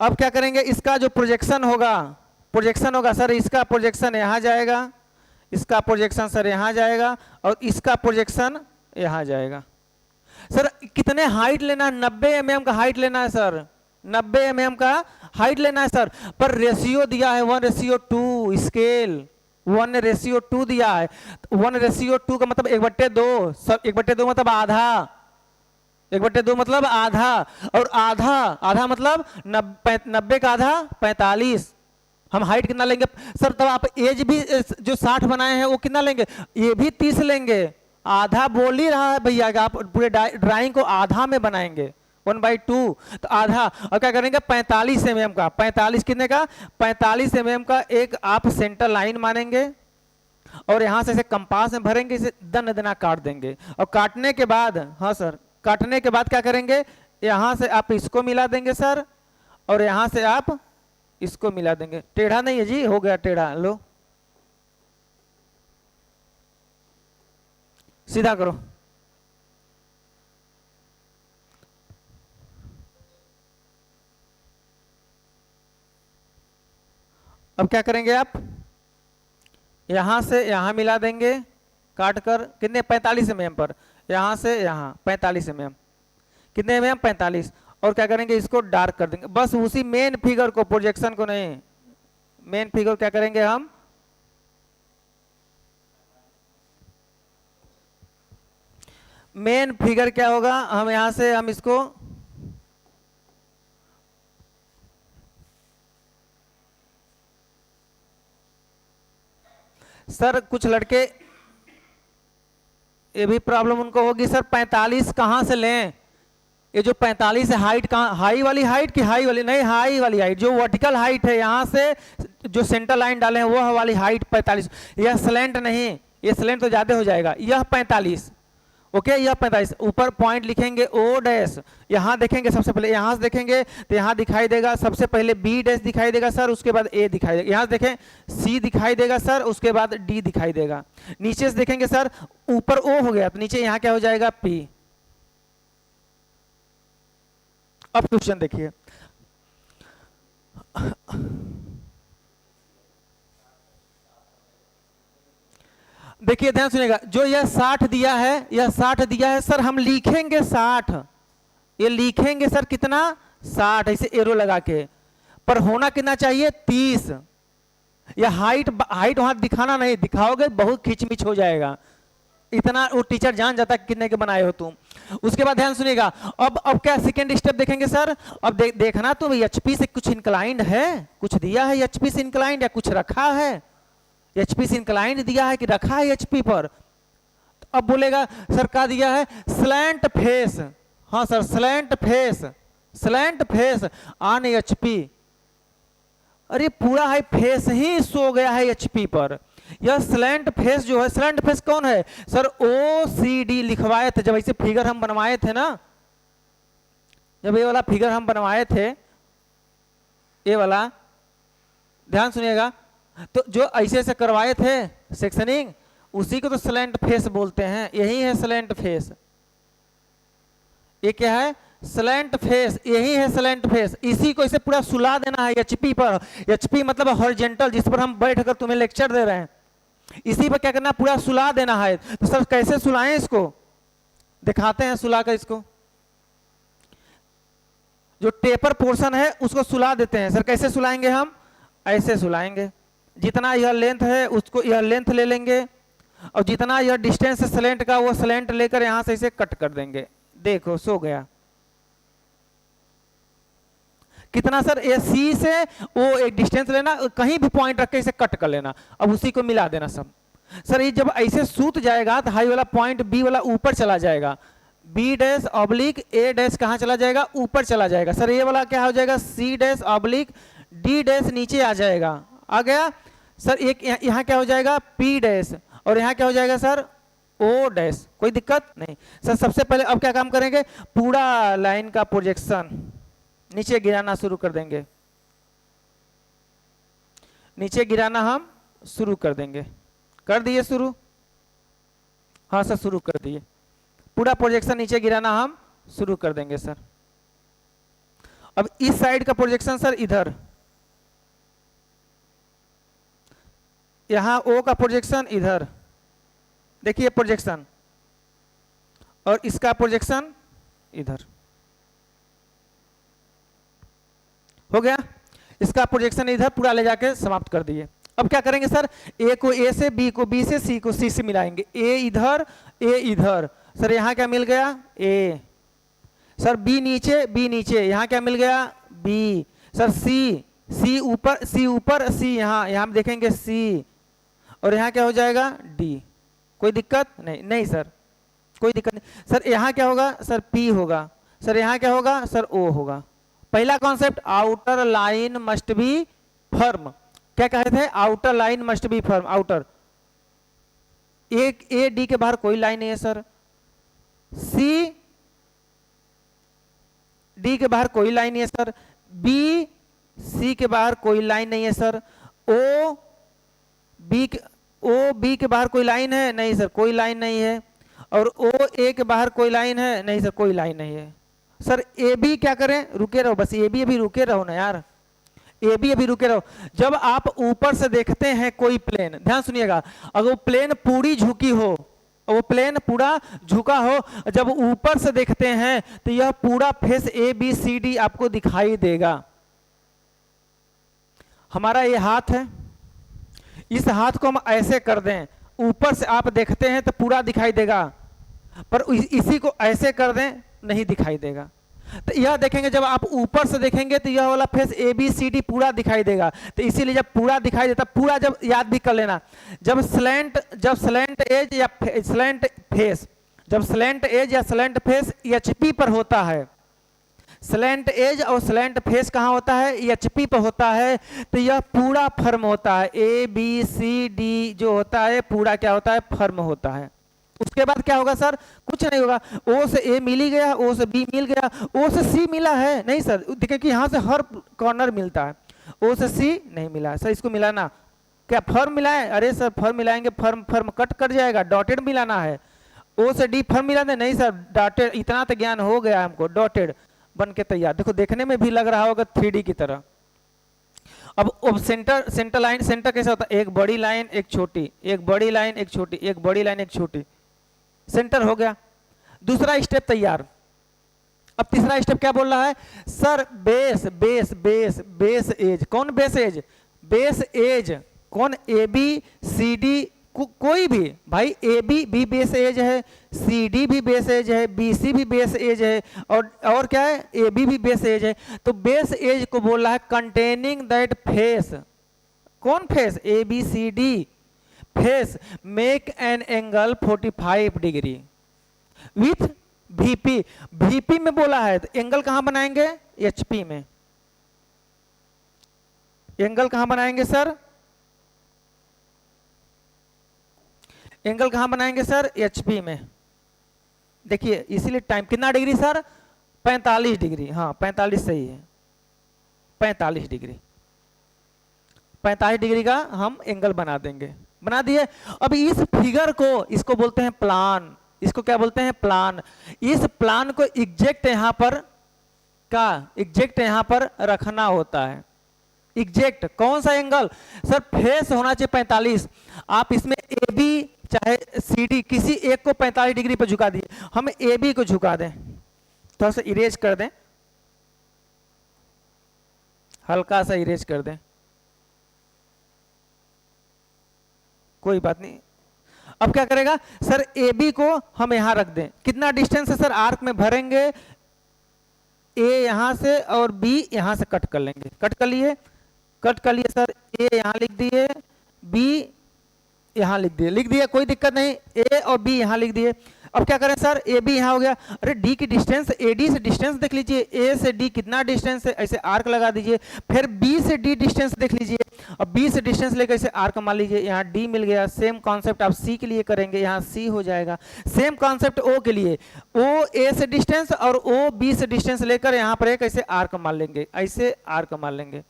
अब क्या करेंगे, इसका जो प्रोजेक्शन होगा, प्रोजेक्शन होगा सर, इसका प्रोजेक्शन यहाँ जाएगा, इसका प्रोजेक्शन सर यहाँ जाएगा, और इसका प्रोजेक्शन यहाँ जाएगा। सर कितने हाइट लेना है? 90 mm का हाइट लेना है सर, 90 mm का हाइट लेना है सर, पर रेशियो दिया है 1:2, स्केल 1:2 दिया है। 1:2 का मतलब 1/2, सब 1/2 मतलब आधा, 1/2 मतलब आधा, और आधा, आधा मतलब 90 का आधा 45। हम हाइट कितना लेंगे सर? तब आप एज भी जो 60 बनाए हैं वो कितना लेंगे? ये भी 30 लेंगे। आधा बोल ही रहा है भैया कि आप पूरे ड्राइंग को आधा में बनाएंगे, 1/2, तो आधा। और क्या करेंगे? 45 mm का, 45 कितने का? 45 mm का एक आप सेंटर लाइन मानेंगे, और यहां से इसे कंपास में भरेंगे, इसे दन दना काट देंगे, और काटने के बाद, हाँ सर, काटने के बाद क्या करेंगे? यहां से आप इसको मिला देंगे सर, और यहां से आप इसको मिला देंगे। टेढ़ा नहीं है जी, हो गया टेढ़ा, लो सीधा करो। अब क्या करेंगे आप? यहां से यहां मिला देंगे, काट कर, कितने? 45 mm पर, यहां से यहां 45 mm, कितने mm? 45। और क्या करेंगे? इसको डार्क कर देंगे, बस उसी मेन फिगर को, प्रोजेक्शन को नहीं, मेन फिगर क्या करेंगे हम? मेन फिगर क्या होगा, हम यहां से हम इसको सर कुछ लड़के ये भी प्रॉब्लम उनको होगी सर 45 कहां से लें, ये जो 45 है हाइट कहाँ, हाई वाली हाइट की हाई वाली नहीं, हाई वाली हाइट जो वर्टिकल हाइट है यहां से जो सेंटर लाइन डाले हैं वो वाली हाइट 45, यह स्लैंट नहीं, ये स्लैंट तो ज्यादा हो जाएगा, यह 45 ओके, यह 45 ऊपर पॉइंट लिखेंगे ओ डैश, यहां देखेंगे सबसे पहले यहां से देखेंगे तो यहां दिखाई देगा सबसे पहले बी डैश दिखाई देगा सर, उसके बाद ए दिखाई देगा, यहां से देखें सी दिखाई देगा सर, उसके बाद डी दिखाई देगा, नीचे से देखेंगे सर ऊपर ओ हो गया तो नीचे यहां क्या हो जाएगा पी। अब क्वेश्चन देखिए, देखिए ध्यान सुनिएगा, जो यह 60 दिया है, यह 60 दिया है सर, हम लिखेंगे 60, ये लिखेंगे सर कितना 60 ऐसे एरो लगा के, पर होना कितना चाहिए 30, यह हाइट हाइट वहां दिखाना नहीं, दिखाओगे बहुत खिचमिच हो जाएगा, इतना वो टीचर जान जाता है कितने के बनाए हो तुम। उसके बाद ध्यान सुनिएगा, अब क्या सेकंड स्टेप देखेंगे सर, अब देखना तो एचपी से कुछ इंक्लाइंड है, कुछ दिया है एचपी से इंक्लाइंड या कुछ रखा है, एचपी से इंक्लाइंड दिया है कि रखा है एचपी पर, तो अब बोलेगा सर क्या दिया है स्लैंट फेस, हाँ sir slant face, slant face on HP, अरे पूरा है फेस ही सो गया है एचपी पर, यह स्लैंट फेस जो है, स्लैंट फेस कौन है सर, ओ सी डी लिखवाए थे जब ऐसे फिगर हम बनवाए थे ना, जब ये वाला फिगर हम बनवाए थे, ये वाला ध्यान सुनिएगा, तो जो ऐसे ऐसे करवाए थे सेक्शनिंग, उसी को तो स्लैंट फेस बोलते हैं, यही है स्लैंट फेस, ये क्या है स्लैंट फेस, यही है स्लैंट फेस, इसी को इसे पूरा सुला देना है एचपी पर, एचपी मतलब हॉरिजॉन्टल जिस पर हम बैठकर तुम्हें लेक्चर दे रहे हैं, इसी पर क्या करना पूरा सुला देना है। तो सर कैसे सुलाएं इसको, दिखाते हैं सुला कर, इसको जो टेपर पोर्शन है उसको सुला देते हैं सर, कैसे सुलाएंगे हम, ऐसे सुलाएंगे, जितना यह लेंथ है उसको यह लेंथ ले लेंगे, और जितना यह डिस्टेंस है स्लैंट का वो स्लैंट लेकर यहां से इसे कट कर देंगे, देखो सो गया, कितना सर ये सी से वो एक डिस्टेंस लेना, कहीं भी पॉइंट रख के इसे कट कर लेना, अब उसी को मिला देना सब, सर ये जब ऐसे सूत जाएगा तो हाई वाला पॉइंट बी वाला ऊपर चला जाएगा, B dash oblique A dash कहां चला जाएगा ऊपर चला जाएगा, सर ये वाला क्या हो जाएगा C dash oblique D dash नीचे आ जाएगा, आ गया सर, एक यहां क्या हो जाएगा पी डैश, और यहां क्या हो जाएगा सर ओ डैश, कोई दिक्कत नहीं सर। सबसे पहले अब क्या काम करेंगे, पूरा लाइन का प्रोजेक्शन नीचे गिराना शुरू कर देंगे, नीचे गिराना हम शुरू कर देंगे, कर दिए शुरू, हाँ सर शुरू कर दिए, पूरा प्रोजेक्शन नीचे गिराना हम शुरू कर देंगे सर। अब इस साइड का प्रोजेक्शन सर इधर, यहां ओ का प्रोजेक्शन इधर, देखिए प्रोजेक्शन, और इसका प्रोजेक्शन इधर हो गया, इसका प्रोजेक्शन इधर पूरा ले जाके समाप्त कर दिए। अब क्या करेंगे सर, ए को ए से, बी को बी से, सी को सी से मिलाएंगे, ए इधर ए इधर, सर यहां क्या मिल गया ए, सर बी नीचे यहां क्या मिल गया बी, सर सी ऊपर सी यहां देखेंगे सी, और यहां क्या हो जाएगा डी, कोई दिक्कत नहीं, नहीं सर कोई दिक्कत नहीं सर, यहां क्या होगा सर पी होगा, सर यहां क्या होगा सर ओ होगा। पहला concept outer line must be firm, क्या कहे थे outer line must be firm, outer एक ए डी के बाहर कोई लाइन नहीं है सर, सी डी के बाहर कोई लाइन नहीं है सर, बी सी के बाहर कोई लाइन नहीं है सर, ओ बी के बाहर कोई लाइन है नहीं सर कोई लाइन नहीं है, और ओ ए के बाहर कोई लाइन है नहीं सर कोई लाइन नहीं है। सर ए बी क्या करें, रुके रहो बस, ए बी अभी रुके रहो ना यार, ए बी अभी रुके रहो। जब आप ऊपर से देखते हैं कोई प्लेन, ध्यान सुनिएगा, अगर वो प्लेन पूरी झुकी हो, वो प्लेन पूरा झुका हो, जब ऊपर से देखते हैं तो यह पूरा face A B C D आपको दिखाई देगा। हमारा ये हाथ है, इस हाथ को हम ऐसे कर दें, ऊपर से आप देखते हैं तो पूरा दिखाई देगा, पर इसी को ऐसे कर दें नहीं दिखाई देगा। तो यह देखेंगे जब आप ऊपर से देखेंगे तो यह वाला face A B C D पूरा दिखाई देगा। तो इसीलिए जब पूरा दिखाई देता, पूरा जब याद भी कर लेना, जब स्लैंट एज या स्लैंट फेस, जब स्लैंट एज या स्लैंट फेस एचपी पर होता है, स्लैंट एज और स्लैंट फेस कहाँ होता है, एचपी पर होता है, तो यह पूरा फर्म होता है। ए बी सी डी जो होता है पूरा क्या होता है, फर्म होता है। उसके बाद क्या होगा सर, कुछ नहीं होगा। ओ से ए मिल ही गया, ओ से बी मिल गया, ओ से सी मिला है नहीं सर, देखिए कि यहाँ से हर कॉर्नर मिलता है, ओ से सी नहीं मिला है सर, इसको मिलाना क्या फर्म मिला है, अरे सर फर्म मिलाएंगे, फर्म कट कर जाएगा, डॉटेड मिलाना है। ओ से डी फर्म मिलाना नहीं सर, डॉटेड, इतना तो ज्ञान हो गया हमको, डॉटेड बन के तैयार। देखो देखने में भी लग रहा होगा 3D की तरह। अब सेंटर लाइन, सेंटर कैसे होता है, एक बड़ी लाइन एक छोटी, एक बड़ी लाइन एक छोटी, एक बड़ी लाइन एक छोटी, सेंटर हो गया। दूसरा स्टेप तैयार। अब तीसरा स्टेप क्या बोल रहा है sir, base base base base edge. कौन बेस एज, बेस एज कौन, ए बी सी डी, कोई भी भाई, ए बी भी बेस एज है, सी डी भी बेस एज है, बी सी भी बेस एज है, और क्या है, ए बी भी बेस एज है। तो बेस एज को बोल रहा है कंटेनिंग दैट फेस। कौन face, A B C D face make an angle 45 degree with VP. VP में बोला है तो एंगल कहां बनाएंगे, एचपी में। एंगल कहां बनाएंगे सर, एंगल कहां बनाएंगे सर, एचपी में। देखिए इसीलिए टाइम कितना डिग्री सर, 45 डिग्री, हाँ 45 सही है, 45 डिग्री, 45 डिग्री का हम एंगल बना देंगे, बना दिए। अब इस फिगर को, इसको बोलते हैं प्लान, इसको क्या बोलते हैं, प्लान। इस प्लान को एग्जैक्ट यहां पर का, एग्जैक्ट यहां पर रखना होता है। एग्जैक्ट कौन सा एंगल सर, फेस होना चाहिए 45। आप इसमें ए बी चाहे सी डी किसी एक को 45 डिग्री पर झुका दिए, हम ए बी को झुका दें, थोड़ा सा इरेज कर दें, हल्का सा इरेज कर दें, कोई बात नहीं। अब क्या करेगा सर, ए बी को हम यहां रख दें, कितना डिस्टेंस है सर, आर्क में भरेंगे, ए यहां से और बी यहां से कट कर लेंगे, कट कर लिए, कट कर लिए सर, ए यहां लिख दिए, बी यहां लिख दिए, लिख दिए कोई दिक्कत नहीं, ए और बी यहां लिख दिए। अब क्या करें सर, ए बी यहां हो गया, अरे डी की डिस्टेंस, ए डी से डिस्टेंस देख लीजिए, ए से डी कितना डिस्टेंस है, ऐसे आर्क लगा दीजिए। फिर बी से डी डिस्टेंस देख लीजिए, अब बी से डिस्टेंस लेकर ऐसे आर्क मान लीजिए, यहाँ डी मिल गया। सेम कॉन्सेप्ट आप सी के लिए करेंगे, यहाँ सी हो जाएगा। सेम कॉन्सेप्ट ओ के लिए, ओ ए से डिस्टेंस और ओ बी से डिस्टेंस लेकर यहाँ पर एक ऐसे आर्क मान लेंगे, ऐसे आर्क मान लेंगे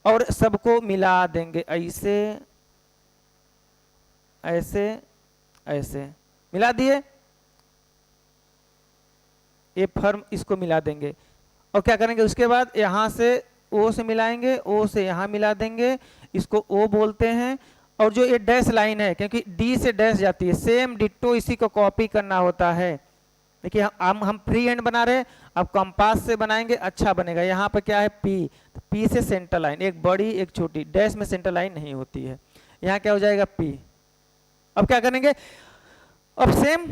और सबको मिला देंगे, ऐसे ऐसे ऐसे मिला दिए, ये फर्म इसको मिला देंगे। और क्या करेंगे उसके बाद, यहां से ओ से मिलाएंगे, ओ से यहां मिला देंगे, इसको ओ बोलते हैं। और जो ये डैश लाइन है, क्योंकि डी से डैश जाती है, सेम डिट्टो इसी को कॉपी करना होता है। देखिए हम फ्री हैंड बना रहे हैं, अब कंपास से बनाएंगे, अच्छा बनेगा। यहाँ पर क्या है, पी, तो पी से सेंटर लाइन, एक बड़ी एक छोटी, डैश में सेंटर लाइन नहीं होती है, यहाँ क्या हो जाएगा, पी। अब क्या करेंगे, अब सेम,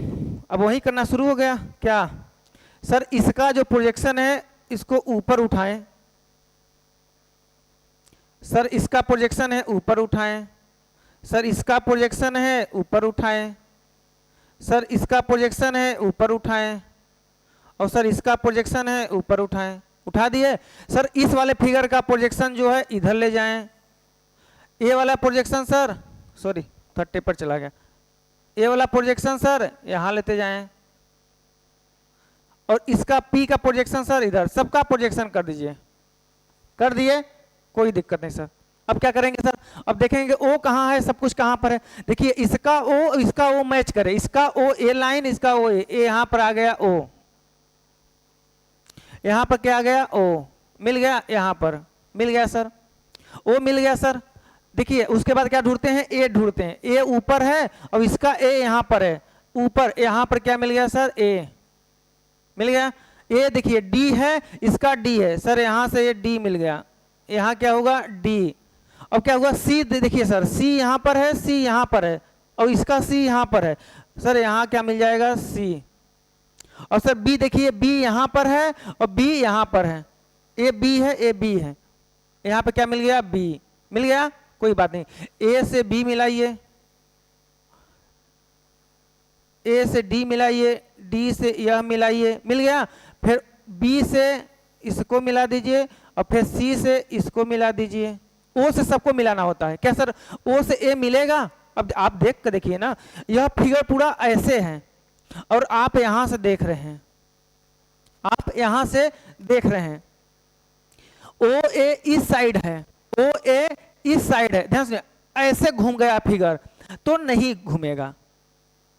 अब वही करना शुरू हो गया। क्या सर, इसका जो प्रोजेक्शन है इसको ऊपर उठाएं, सर इसका प्रोजेक्शन है ऊपर उठाएं, सर इसका प्रोजेक्शन है ऊपर उठाएं, सर इसका प्रोजेक्शन है ऊपर उठाएं, और सर इसका प्रोजेक्शन है ऊपर उठाएं। उठा दिए सर, इस वाले फिगर का प्रोजेक्शन जो है इधर ले जाएं, ये वाला प्रोजेक्शन सर, सॉरी थोड़ा टेपर चला गया, ये वाला प्रोजेक्शन सर यहां लेते जाएं, और इसका पी का प्रोजेक्शन सर इधर, सबका प्रोजेक्शन कर दीजिए, कर दिए, कोई दिक्कत नहीं सर। अब क्या करेंगे सर, अब देखेंगे ओ कहाँ है, सब कुछ कहाँ पर है। देखिए इसका ओ मैच करे, इसका ओ ए लाइन, इसका ओ ए, यहां पर आ गया ओ, यहां पर क्या आ गया, ओ मिल गया, यहां पर मिल गया सर, ओ मिल गया सर। देखिए उसके बाद क्या ढूंढते हैं, ए ढूंढते हैं, ए ऊपर है और इसका ए यहां पर है, ऊपर यहां पर क्या मिल गया सर, ए मिल गया। ए देखिए डी है, इसका डी है सर, यहां से ये डी मिल गया, यहां क्या होगा, डी। अब क्या हुआ, सी देखिए सर, सी यहां पर है, सी यहां पर है, और इसका सी यहां पर है, सर यहाँ क्या मिल जाएगा सी, और सर बी देखिए बी यहाँ पर है और बी यहाँ पर है, ए बी है ए बी है, यहाँ पे क्या मिल गया बी मिल गया, कोई बात नहीं, ए से बी मिलाइए, ए से डी मिलाइए, डी से यह मिलाइए, मिल गया, फिर बी से इसको मिला दीजिए और फिर सी से इसको मिला दीजिए, ओ से सबको मिलाना होता है क्या सर, ओ से ए मिलेगा। अब आप देख कर देखिए ना, यह फिगर पूरा ऐसे है और आप यहां से देख रहे हैं, आप यहां से देख रहे हैं, ओ ए इस साइड है, ओ ए इस साइड है, ध्यान से, ऐसे घूम गया फिगर तो नहीं घूमेगा,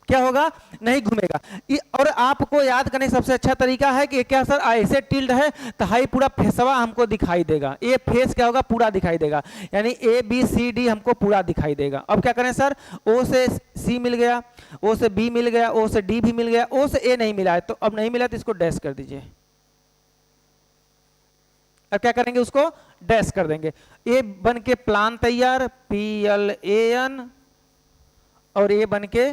क्या होगा नहीं घूमेगा। और आपको याद करने का सबसे अच्छा तरीका है कि क्या सर ऐसे टिल्ड है तो हाई पूरा फेसवा हमको दिखाई देगा, ए फेस क्या होगा पूरा दिखाई देगा, यानी ए बी सी डी हमको पूरा दिखाई देगा। अब क्या करें सर, ओ से सी मिल गया, ओ से बी मिल गया, ओ से डी भी मिल गया, ओ से ए नहीं मिला है, तो अब नहीं मिला तो इसको डैश कर दीजिए, अब क्या करेंगे उसको डैश कर देंगे, ए बन के प्लान तैयार, पी एल ए एन, और ए बन के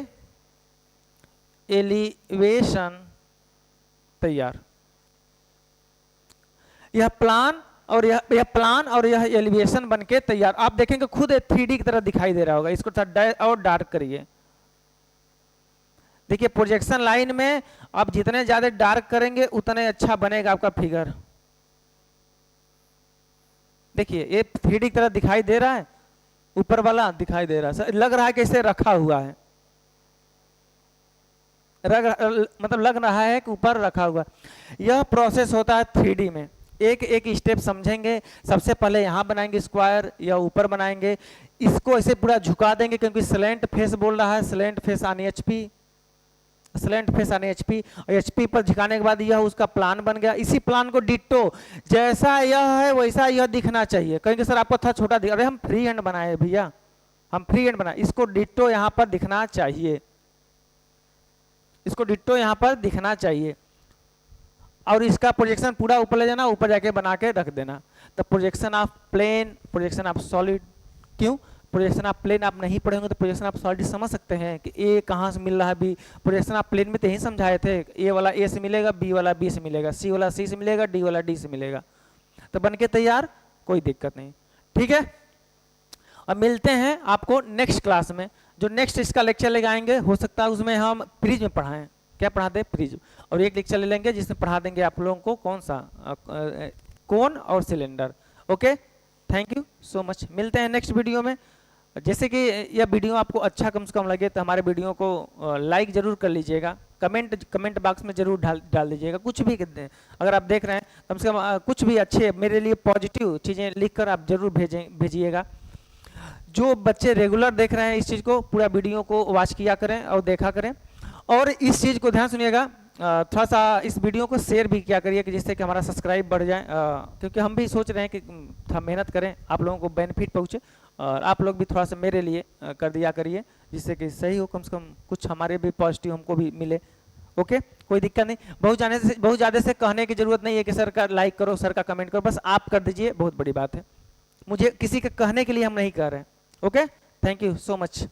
एलिवेशन तैयार। यह प्लान और यह प्लान और यह एलिवेशन बनके तैयार। आप देखेंगे खुद 3D की तरह दिखाई दे रहा होगा, इसको थोड़ा और डार्क करिए। देखिए प्रोजेक्शन लाइन में आप जितने ज्यादा डार्क करेंगे उतने अच्छा बनेगा आपका फिगर। देखिए ये 3D की तरह दिखाई दे रहा है, ऊपर वाला दिखाई दे रहा है, लग रहा है कि इसे रखा हुआ है, मतलब लग रहा है कि ऊपर रखा हुआ। यह प्रोसेस होता है 3D में, एक एक स्टेप समझेंगे। सबसे पहले यहाँ बनाएंगे स्क्वायर या ऊपर बनाएंगे, इसको ऐसे पूरा झुका देंगे क्योंकि स्लैंट फेस बोल रहा है, slant face on HP, slant face on HP, और एचपी पर झुकाने के बाद यह उसका प्लान बन गया। इसी प्लान को डिट्टो जैसा यह है वैसा यह दिखना चाहिए। कहेंगे सर आपको था छोटा दिख, अरे हम फ्री हैंड बनाए भैया, हम फ्री हैंड बनाए, इसको डिट्टो यहाँ पर दिखना चाहिए, इसको डिट्टो यहाँ पर दिखना चाहिए। और इसका प्रोजेक्शन पूरा ऊपर ले जाना, ऊपर जाके बना के रख देना। तो projection of plane, projection of solid, क्यों प्रोजेक्शन ऑफ प्लेन आप नहीं पढ़ेंगे तो प्रोजेक्शन ऑफ सॉलिड समझ सकते हैं कि ए कहाँ से मिल रहा है बी। प्रोजेक्शन ऑफ प्लेन में तो यही समझाए थे, ए वाला ए से मिलेगा, बी वाला बी से मिलेगा, सी वाला सी से मिलेगा, डी वाला डी से मिलेगा। तो बन के तैयार, कोई दिक्कत नहीं, ठीक है। अब मिलते हैं आपको नेक्स्ट क्लास में, जो नेक्स्ट इसका लेक्चर लेके आएंगे, हो सकता है उसमें हम प्रिज्म पढ़ाएं, क्या पढ़ाते हैं प्रिज्म, और एक लेक्चर ले लेंगे जिसमें पढ़ा देंगे आप लोगों को कौन सा कोन और cylinder. Okay, thank you so much, मिलते हैं नेक्स्ट वीडियो में। जैसे कि यह वीडियो आपको अच्छा कम से कम लगे तो हमारे वीडियो को लाइक जरूर कर लीजिएगा, कमेंट बॉक्स में जरूर डाल दीजिएगा, कुछ भी कहते हैं अगर आप देख रहे हैं कम से कम कुछ भी अच्छे मेरे लिए पॉजिटिव चीज़ें लिखकर आप जरूर भेजिएगा। जो बच्चे रेगुलर देख रहे हैं इस चीज़ को, पूरा वीडियो को वॉच किया करें और देखा करें, और इस चीज़ को ध्यान सुनिएगा, थोड़ा सा इस वीडियो को शेयर भी किया करिए कि जिससे कि हमारा सब्सक्राइब बढ़ जाए, क्योंकि हम भी सोच रहे हैं कि थोड़ा मेहनत करें, आप लोगों को बेनिफिट पहुँचे, और आप लोग भी थोड़ा सा मेरे लिए कर दिया करिए जिससे कि सही हो, कम से कम कुछ हमारे भी पॉजिटिव हमको भी मिले। ओके, कोई दिक्कत नहीं, बहुत ज़्यादा से कहने की जरूरत नहीं है कि सर का लाइक करो, सर का कमेंट करो, बस आप कर दीजिए, बहुत बड़ी बात है। मुझे किसी के कहने के लिए हम नहीं कह रहे हैं। Okay, thank you so much.